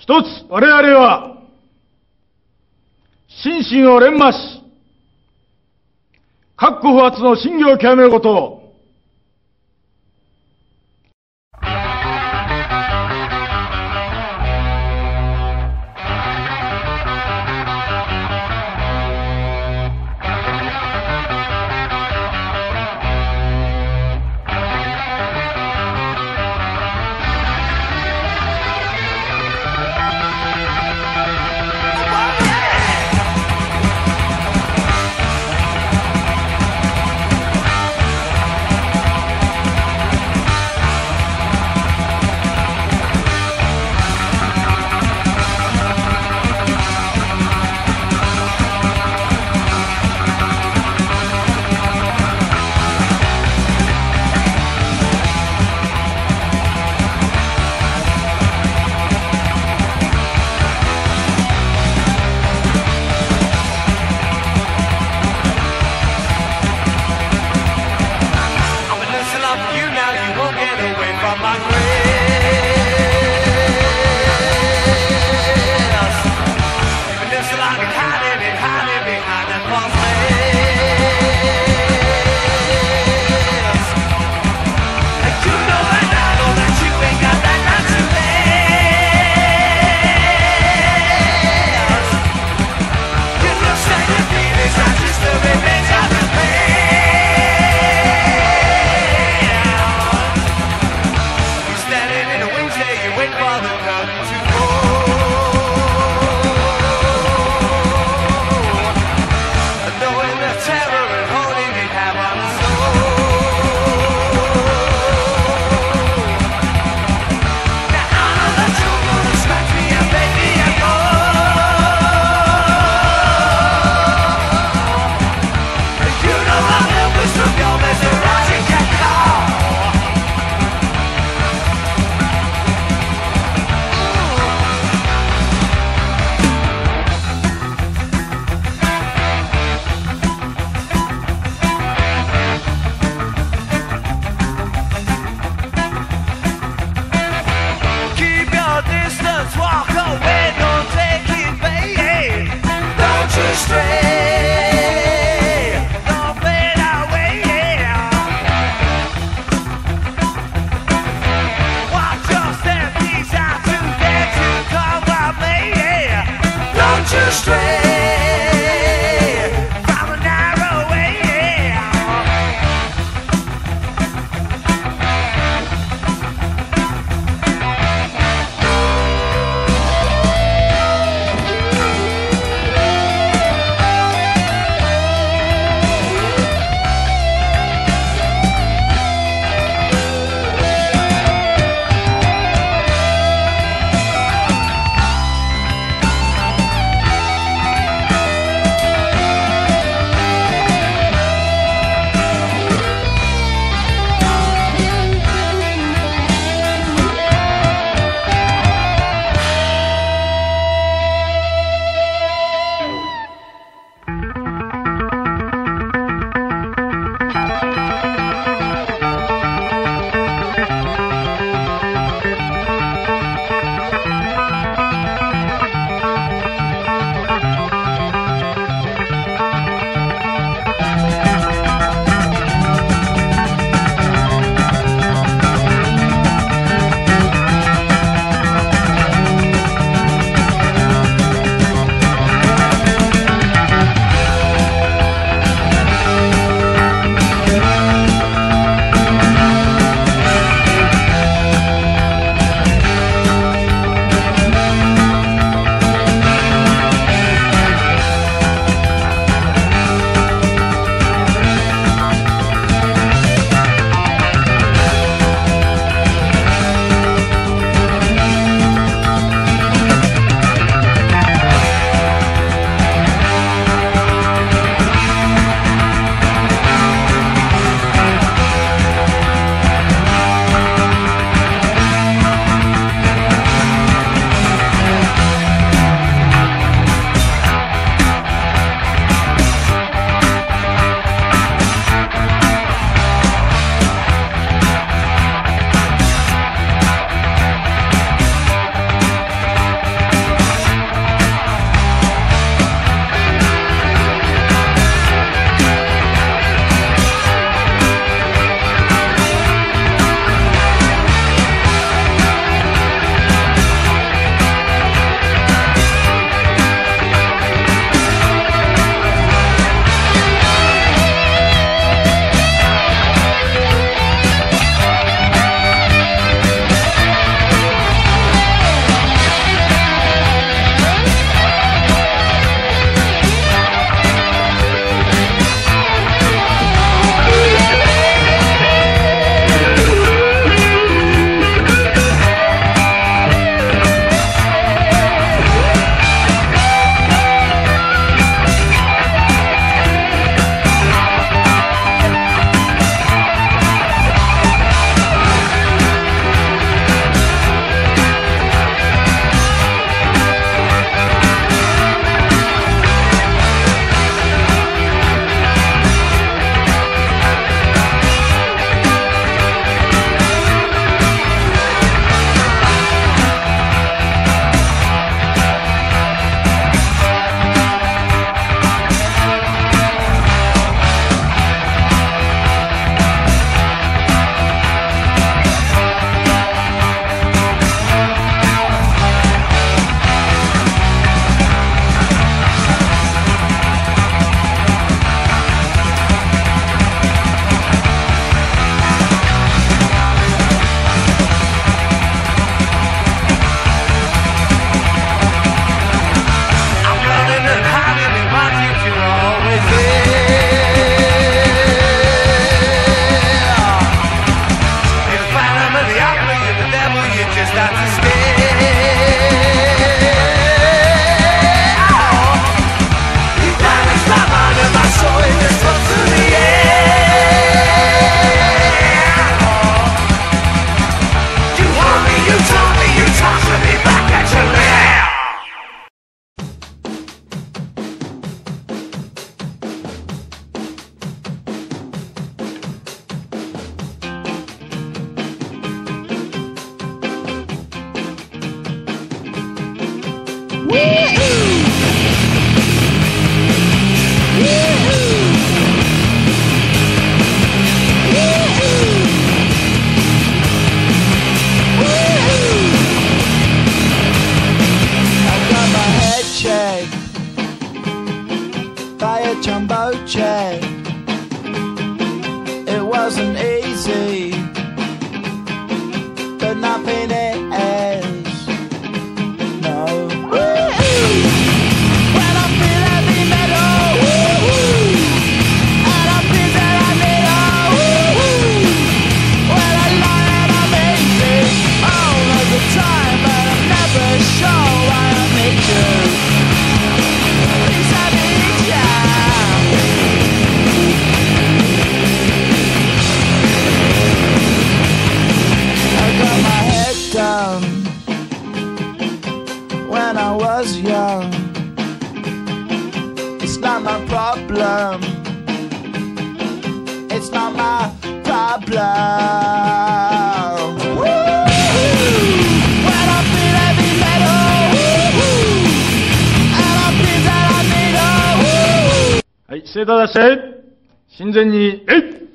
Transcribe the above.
一つ我々は心身を錬磨し、各不発の真偽を極めることを a jumbo jet. It wasn't easy, but nothing is. No. When I feel heavy metal, and I feel that I need when I lie and I'm easy all of the time, but I'm never sure why I need you. Please I need ya. I got my head down when I was young. It's not my problem. It's not my problem. When I feel heavy metal, and I feel that I need はい、姿勢正して、神前に、えい